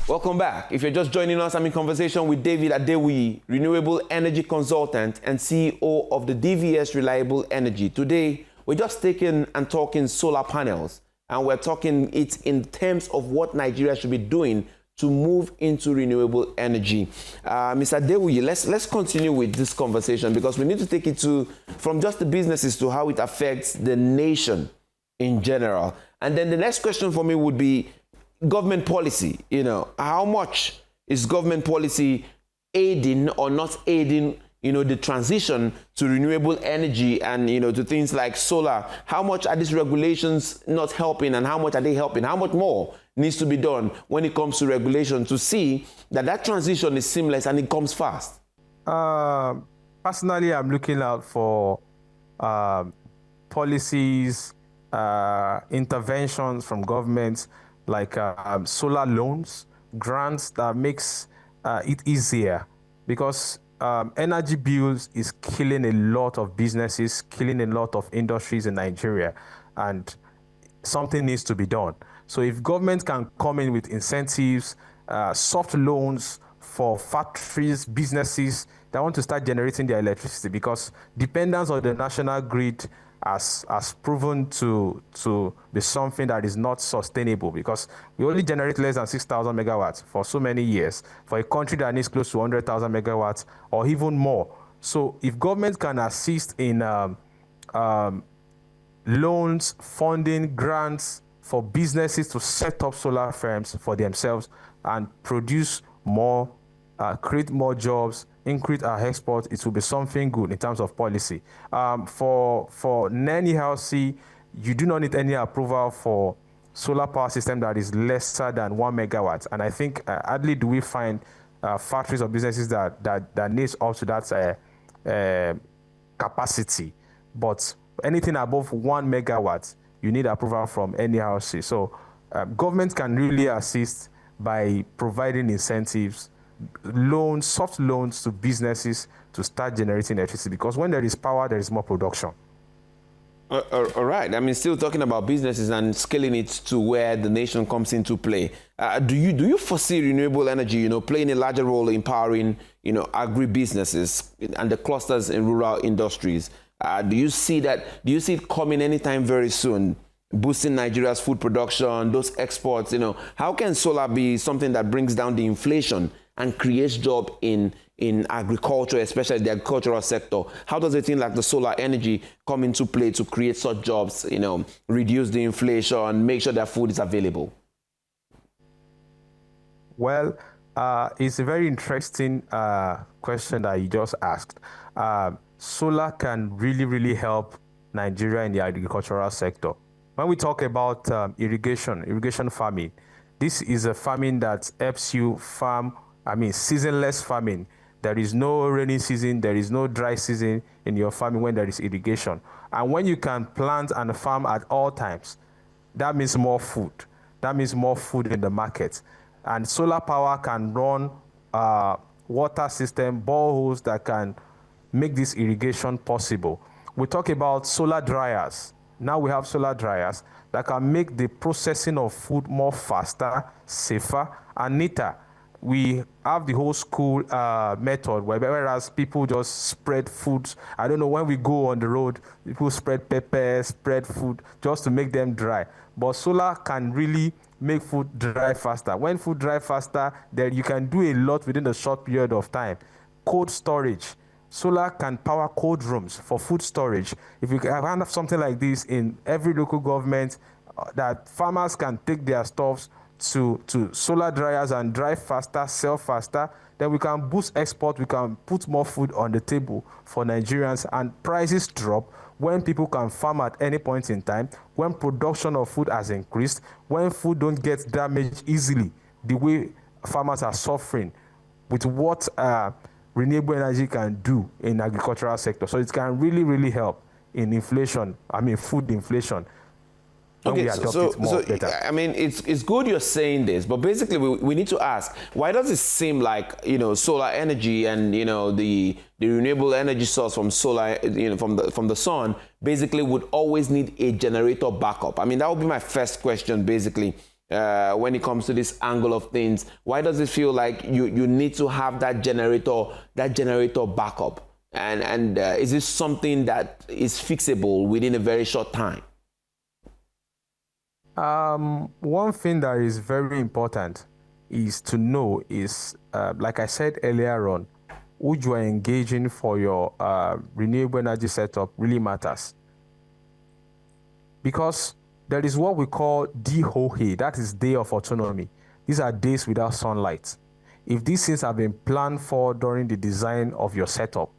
Welcome back. If you're just joining us, I'm in conversation with David Adewi, renewable energy consultant and CEO of the DVS Reliable Energy. Today, we're just taking and talking solar panels, and we're talking it in terms of what Nigeria should be doing to move into renewable energy. Mr. Adewi, let's continue with this conversation, because we need to take it from just the businesses to how it affects the nation in general. And then the next question for me would be government policy. How much is government policy aiding or not aiding, the transition to renewable energy and, to things like solar? How much are these regulations not helping, and how much are they helping? How much more needs to be done when it comes to regulation to see that transition is seamless and it comes fast? Personally, I'm looking out for policies, interventions from governments, like solar loans, grants that makes it easier, because energy bills is killing a lot of businesses, killing a lot of industries in Nigeria, and something needs to be done. So if government can come in with incentives, soft loans for factories, businesses that want to start generating their electricity, because dependence on the national grid has proven to be something that is not sustainable, because we only generate less than 6,000 megawatts for so many years for a country that needs close to 100,000 megawatts or even more. So if government can assist in loans, funding, grants for businesses to set up solar farms for themselves and produce more, create more jobs, increase our exports, it will be something good in terms of policy. For NERC, you do not need any approval for solar power system that is lesser than 1 megawatt. And I think hardly do we find factories or businesses that needs up to that capacity. But anything above 1 megawatt, you need approval from NERC. So government can really assist by providing incentives, loans, soft loans to businesses to start generating electricity, because when there is power, there is more production. All right. I mean, still talking about businesses and scaling it to where the nation comes into play. Do you foresee renewable energy, playing a larger role in empowering, agri-businesses and the clusters in rural industries? Do you see that? Do you see it coming anytime very soon? Boosting Nigeria's food production, those exports, how can solar be something that brings down the inflation and creates jobs in agriculture, especially the agricultural sector? How does a thing like the solar energy come into play to create such jobs, reduce the inflation, make sure that food is available? Well, it's a very interesting question that you just asked. Solar can really, really help Nigeria in the agricultural sector. When we talk about irrigation farming, this is a farming that helps you farm, seasonless farming. There is no rainy season, there is no dry season in your farming when there is irrigation. And when you can plant and farm at all times, that means more food. That means more food in the market. And solar power can run water system, boreholes that can make this irrigation possible. We talk about solar dryers. Now we have solar dryers that can make the processing of food more faster, safer, and neater. We have the whole school method, whereas people just spread foods. I don't know, when we go on the road, people spread pepper, spread food just to make them dry. But solar can really make food dry faster. When food dry faster, then you can do a lot within a short period of time. Cold storage. Solar can power cold rooms for food storage. If you can have something like this in every local government, that farmers can take their stuffs to solar dryers and dry faster, sell faster, then we can boost export, we can put more food on the table for Nigerians, and prices drop when people can farm at any point in time, when production of food has increased, when food don't get damaged easily, the way farmers are suffering with what renewable energy can do in agricultural sector. So it can really, really help in inflation, food inflation. Okay, it's good you're saying this, but basically we need to ask, why does it seem like, solar energy and, the renewable energy source from solar, from the sun, basically would always need a generator backup? That would be my first question, basically. when it comes to this angle of things? Why does it feel like you need to have that generator backup? And is this something that is fixable within a very short time? One thing that is very important is to know is, like I said earlier on, who you are engaging for your renewable energy setup really matters. Because there is what we call DOA, that is day of autonomy. These are days without sunlight. If these things have been planned for during the design of your setup,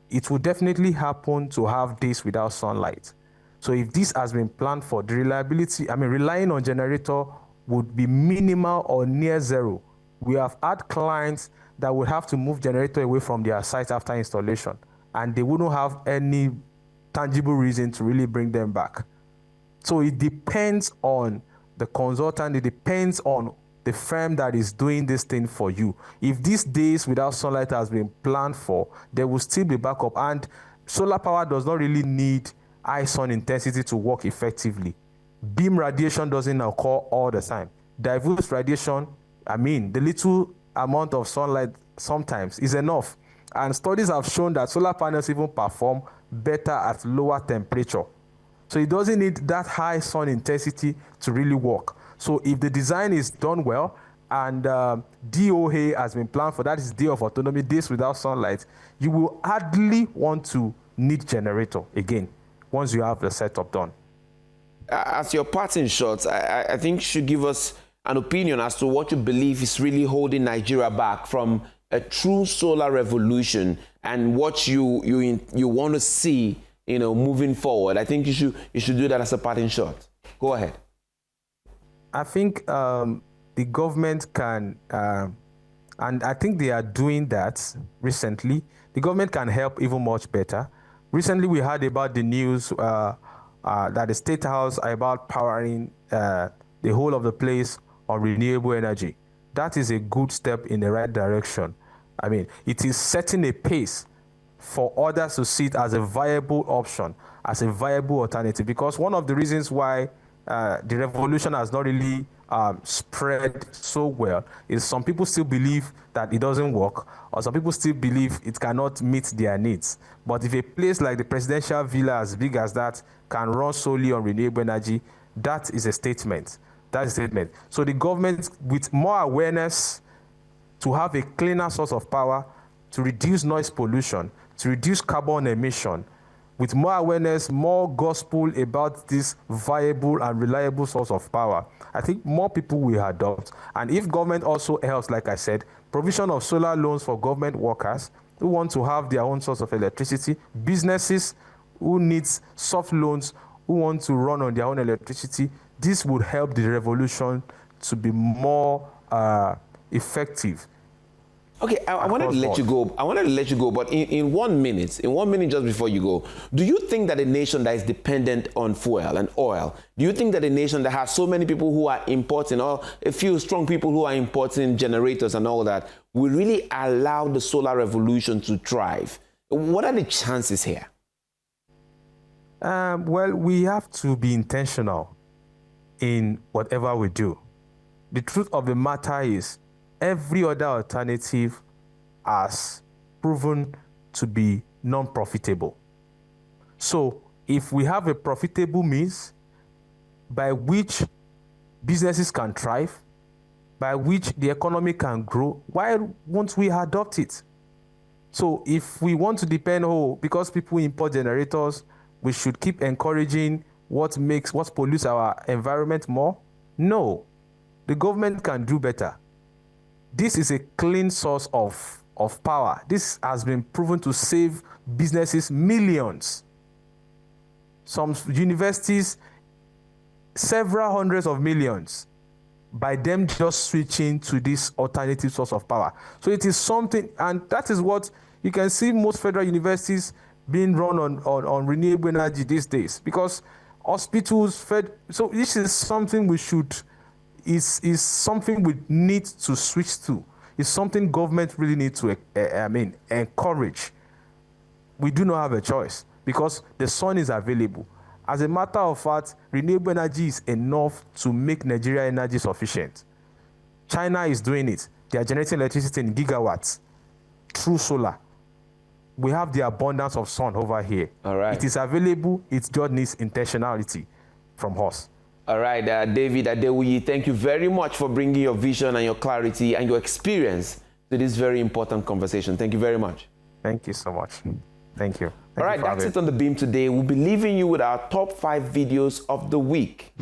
it will definitely happen to have days without sunlight. So if this has been planned for, the reliability, relying on generator would be minimal or near zero. We have had clients that would have to move generator away from their site after installation, and they wouldn't have any tangible reason to really bring them back. So it depends on the consultant, it depends on the firm that is doing this thing for you. If these days without sunlight has been planned for, there will still be backup. And solar power does not really need high sun intensity to work effectively. Beam radiation doesn't occur all the time. Diffuse radiation, the little amount of sunlight sometimes is enough. And studies have shown that solar panels even perform better at lower temperature. So it doesn't need that high sun intensity to really work. So if the design is done well and DOA has been planned for, that is day of autonomy, days without sunlight, you will hardly want to need generator again once you have the setup done. As your parting shots, I think you should give us an opinion as to what you believe is really holding Nigeria back from a true solar revolution and what you want to see, moving forward. I think you should do that as a parting shot. Go ahead. I think the government can, and I think they are doing that recently. The government can help even much better. Recently, we heard about the news that the State House are about powering the whole of the place on renewable energy. That is a good step in the right direction. It is setting a pace for others to see it as a viable option, as a viable alternative. Because one of the reasons why the revolution has not really spread so well is some people still believe that it doesn't work, or some people still believe it cannot meet their needs. But if a place like the presidential villa as big as that can run solely on renewable energy, that is a statement. That is a statement. So the government, with more awareness to have a cleaner source of power, to reduce noise pollution, to reduce carbon emission, with more awareness, more gospel about this viable and reliable source of power, I think more people will adopt. And if government also helps, like I said, provision of solar loans for government workers who want to have their own source of electricity, businesses who need soft loans, who want to run on their own electricity, this would help the revolution to be more effective. Okay, I wanted to let you go. I wanted to let you go, but in 1 minute, just before you go, do you think that a nation that is dependent on fuel and oil, do you think that a nation that has so many people who are importing, or a few strong people who are importing generators and all that, will really allow the solar revolution to thrive? What are the chances here? Well, we have to be intentional in whatever we do. The truth of the matter is, every other alternative has proven to be non-profitable. So if we have a profitable means by which businesses can thrive, by which the economy can grow, why won't we adopt it? So if we want to depend, because people import generators, we should keep encouraging what pollutes our environment more? No, the government can do better. This is a clean source of power. This has been proven to save businesses millions. Some universities, several hundreds of millions, by them just switching to this alternative source of power. So it is something, and that is what you can see most federal universities being run on renewable energy these days, because hospitals, so this is something we should, is something we need to switch to. It's something government really needs to encourage. We do not have a choice because the sun is available. As a matter of fact, renewable energy is enough to make Nigeria energy sufficient. China is doing it. They are generating electricity in gigawatts through solar. We have the abundance of sun over here. All right. It is available. It just needs intentionality from us. All right, David Adewiyi, thank you very much for bringing your vision and your clarity and your experience to this very important conversation. Thank you very much. Thank you so much. Thank you. All right, that's it on The Beam today. We'll be leaving you with our top 5 videos of the week.